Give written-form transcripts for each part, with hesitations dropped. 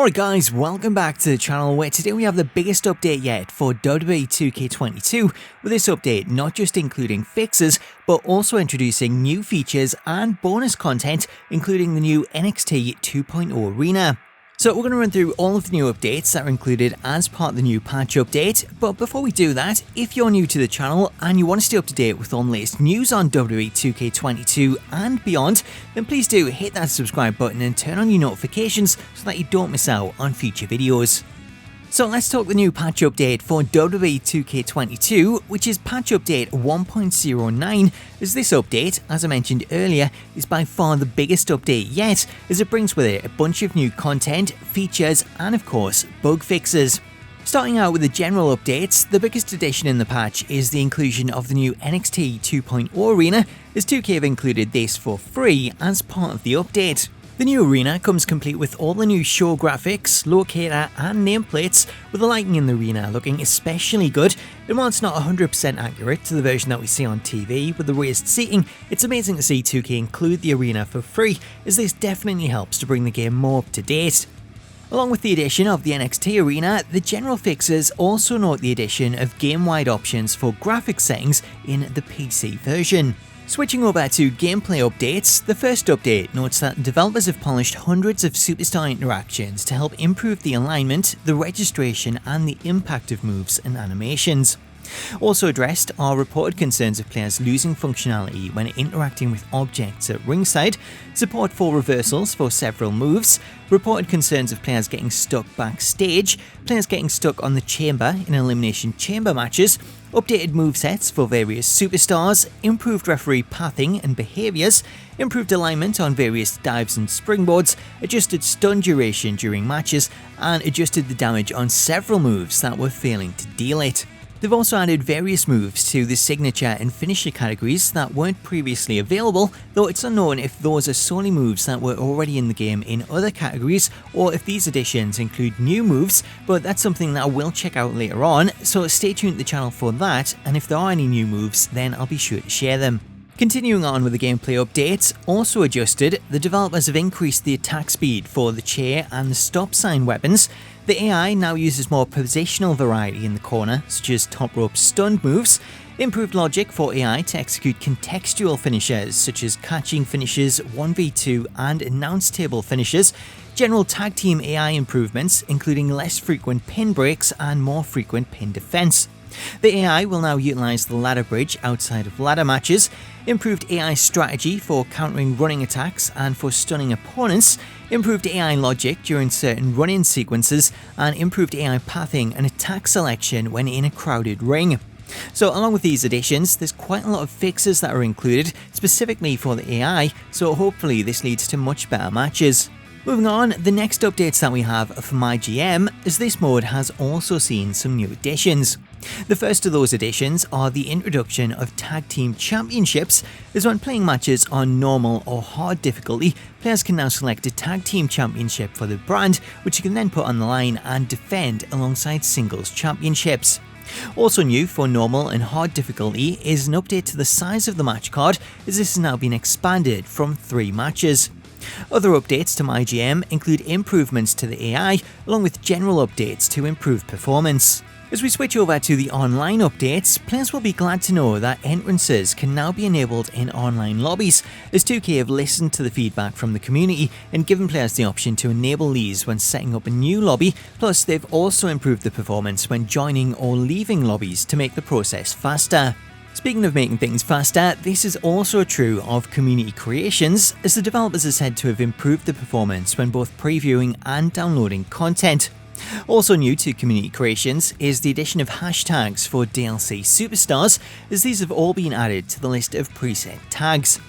Alright guys, welcome back to the channel where today we have the biggest update yet for WWE 2K22, with this update not just including fixes but also introducing new features and bonus content, including the new NXT 2.0 arena. So we're going to run through all of the new updates that are included as part of the new patch update, but before we do that, if you're new to the channel and you want to stay up to date with all the latest news on WWE 2K22 and beyond, then please do hit that subscribe button and turn on your notifications so that you don't miss out on future videos. So let's talk the new patch update for WWE 2K22, which is patch update 1.09, as this update, as I mentioned earlier, is by far the biggest update yet, as it brings with it a bunch of new content, features, and of course, bug fixes. Starting out with the general updates, the biggest addition in the patch is the inclusion of the new NXT 2.0 arena, as 2K have included this for free as part of the update. The new arena comes complete with all the new show graphics, locator and nameplates, with the lighting in the arena looking especially good, and while it's not 100% accurate to the version that we see on TV with the raised seating, it's amazing to see 2K include the arena for free, as this definitely helps to bring the game more up to date. Along with the addition of the NXT arena, the general fixes also note the addition of game-wide options for graphics settings in the PC version. Switching over to gameplay updates, the first update notes that developers have polished hundreds of superstar interactions to help improve the alignment, the registration and the impact of moves and animations. Also addressed are reported concerns of players losing functionality when interacting with objects at ringside, support for reversals for several moves, reported concerns of players getting stuck backstage, players getting stuck on the chamber in elimination chamber matches, updated movesets for various superstars, improved referee pathing and behaviours, improved alignment on various dives and springboards, adjusted stun duration during matches, and adjusted the damage on several moves that were failing to deal it. They've also added various moves to the signature and finisher categories that weren't previously available, though it's unknown if those are solely moves that were already in the game in other categories, or if these additions include new moves, but that's something that I will check out later on, so stay tuned to the channel for that, and if there are any new moves, then I'll be sure to share them. Continuing on with the gameplay updates, also adjusted, the developers have increased the attack speed for the chair and the stop sign weapons. The AI now uses more positional variety in the corner, such as top rope stunned moves, improved logic for AI to execute contextual finishers, such as catching finishes, 1v2 and announce table finishes, general tag team AI improvements, including less frequent pin breaks and more frequent pin defense. The AI will now utilize the ladder bridge outside of ladder matches, improved AI strategy for countering running attacks and for stunning opponents, improved AI logic during certain run-in sequences, and improved AI pathing and attack selection when in a crowded ring. So along with these additions, there's quite a lot of fixes that are included specifically for the AI, so hopefully this leads to much better matches. Moving on, the next updates that we have for MyGM is this mode has also seen some new additions. The first of those additions are the introduction of Tag Team Championships, as when playing matches on normal or hard difficulty, players can now select a Tag Team Championship for the brand, which you can then put on the line and defend alongside singles championships. Also new for normal and hard difficulty is an update to the size of the match card, as this has now been expanded from 3 matches. Other updates to MyGM include improvements to the AI, along with general updates to improve performance. As we switch over to the online updates, players will be glad to know that entrances can now be enabled in online lobbies, as 2K have listened to the feedback from the community and given players the option to enable these when setting up a new lobby, plus they've also improved the performance when joining or leaving lobbies to make the process faster. Speaking of making things faster, this is also true of community creations, as the developers are said to have improved the performance when both previewing and downloading content. Also new to community creations is the addition of hashtags for DLC superstars, as these have all been added to the list of preset tags.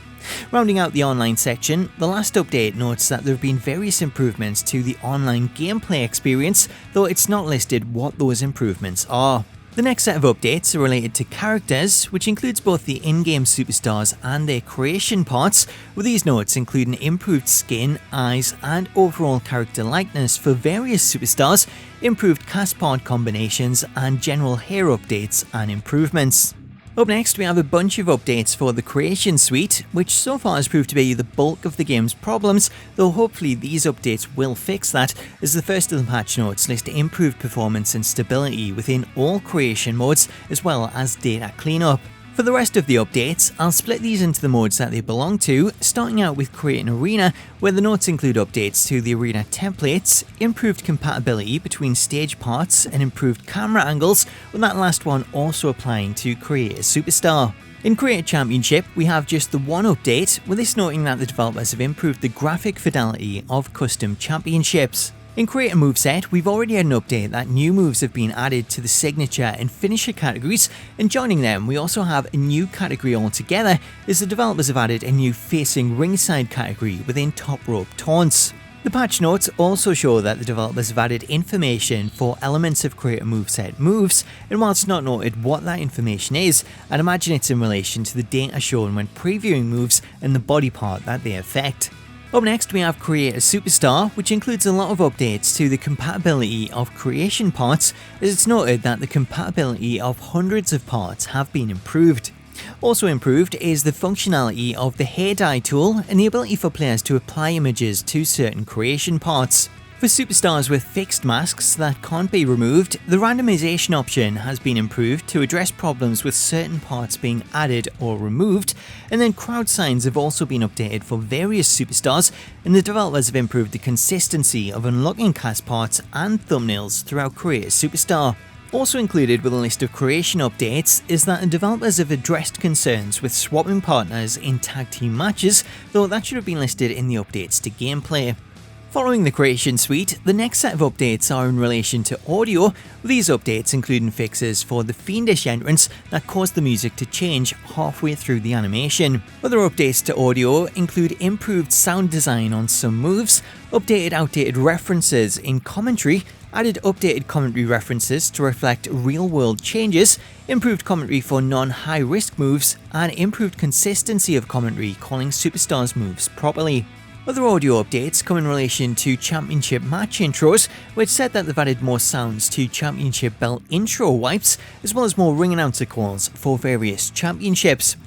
Rounding out the online section, the last update notes that there have been various improvements to the online gameplay experience, though it's not listed what those improvements are. The next set of updates are related to characters, which includes both the in-game superstars and their creation parts, with these notes including improved skin, eyes and overall character likeness for various superstars, improved cast part combinations and general hair updates and improvements. Up next, we have a bunch of updates for the Creation Suite, which so far has proved to be the bulk of the game's problems, though hopefully these updates will fix that, as the first of the patch notes list improved performance and stability within all creation modes, as well as data cleanup. For the rest of the updates, I'll split these into the modes that they belong to, starting out with Create an Arena, where the notes include updates to the arena templates, improved compatibility between stage parts, and improved camera angles, with that last one also applying to Create a Superstar. In Create a Championship, we have just the one update, with this noting that the developers have improved the graphic fidelity of custom championships. In Create a Moveset, we've already had an update that new moves have been added to the signature and finisher categories, and joining them we also have a new category altogether, as the developers have added a new facing ringside category within top rope taunts. The patch notes also show that the developers have added information for elements of Create a Moveset moves, and whilst not noted what that information is, I'd imagine it's in relation to the data shown when previewing moves and the body part that they affect. Up next, we have Create a Superstar, which includes a lot of updates to the compatibility of creation parts, as it's noted that the compatibility of hundreds of parts have been improved. Also improved is the functionality of the hair dye tool and the ability for players to apply images to certain creation parts. For superstars with fixed masks that can't be removed, the randomization option has been improved to address problems with certain parts being added or removed, and then crowd signs have also been updated for various superstars, and the developers have improved the consistency of unlocking cast parts and thumbnails throughout Create a Superstar. Also included with a list of creation updates is that the developers have addressed concerns with swapping partners in tag team matches, though that should have been listed in the updates to gameplay. Following the Creation Suite, the next set of updates are in relation to audio, with these updates including fixes for the fiendish entrance that caused the music to change halfway through the animation. Other updates to audio include improved sound design on some moves, updated outdated references in commentary, added updated commentary references to reflect real-world changes, improved commentary for non-high risk moves, and improved consistency of commentary calling superstars moves properly. Other audio updates come in relation to championship match intros, which said that they've added more sounds to championship belt intro wipes, as well as more ring announcer calls for various championships.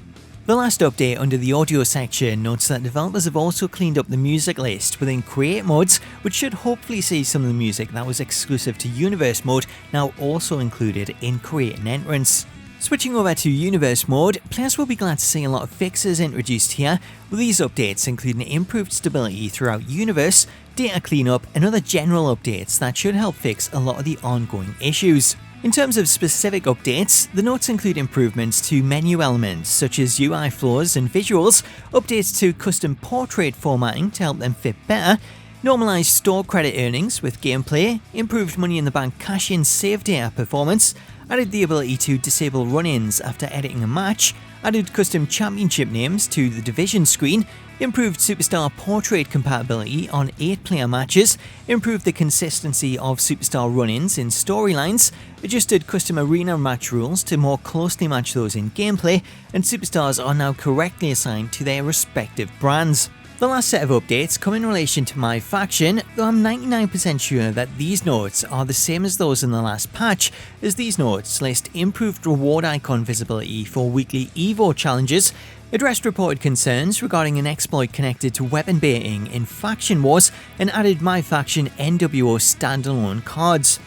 The last update under the audio section notes that developers have also cleaned up the music list within Create modes, which should hopefully see some of the music that was exclusive to Universe mode now also included in Create an Entrance. Switching over to Universe mode, players will be glad to see a lot of fixes introduced here, with these updates including improved stability throughout Universe, data cleanup, and other general updates that should help fix a lot of the ongoing issues. In terms of specific updates, the notes include improvements to menu elements such as UI flows and visuals, updates to custom portrait formatting to help them fit better, normalized store credit earnings with gameplay, improved Money in the Bank cash-in save data performance, added the ability to disable run-ins after editing a match, added custom championship names to the division screen, improved superstar portrait compatibility on 8-player matches, improved the consistency of superstar run-ins in storylines, adjusted custom arena match rules to more closely match those in gameplay, and superstars are now correctly assigned to their respective brands. The last set of updates come in relation to MyFaction, though I'm 99% sure that these notes are the same as those in the last patch, as these notes list improved reward icon visibility for weekly EVO challenges, addressed reported concerns regarding an exploit connected to weapon baiting in Faction Wars, and added MyFaction NWO standalone cards.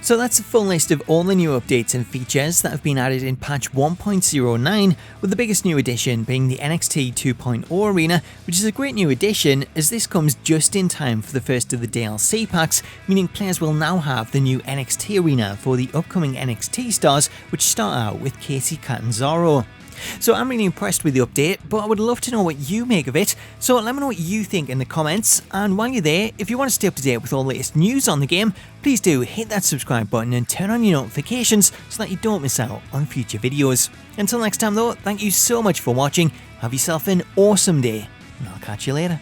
So that's a full list of all the new updates and features that have been added in patch 1.09, with the biggest new addition being the NXT 2.0 arena, which is a great new addition as this comes just in time for the first of the DLC packs, meaning players will now have the new NXT arena for the upcoming NXT stars, which start out with Casey Catanzaro. So I'm really impressed with the update, but I would love to know what you make of it, so let me know what you think in the comments, and while you're there, if you want to stay up to date with all the latest news on the game, please do hit that subscribe button and turn on your notifications so that you don't miss out on future videos. Until next time though, thank you so much for watching, have yourself an awesome day, and I'll catch you later.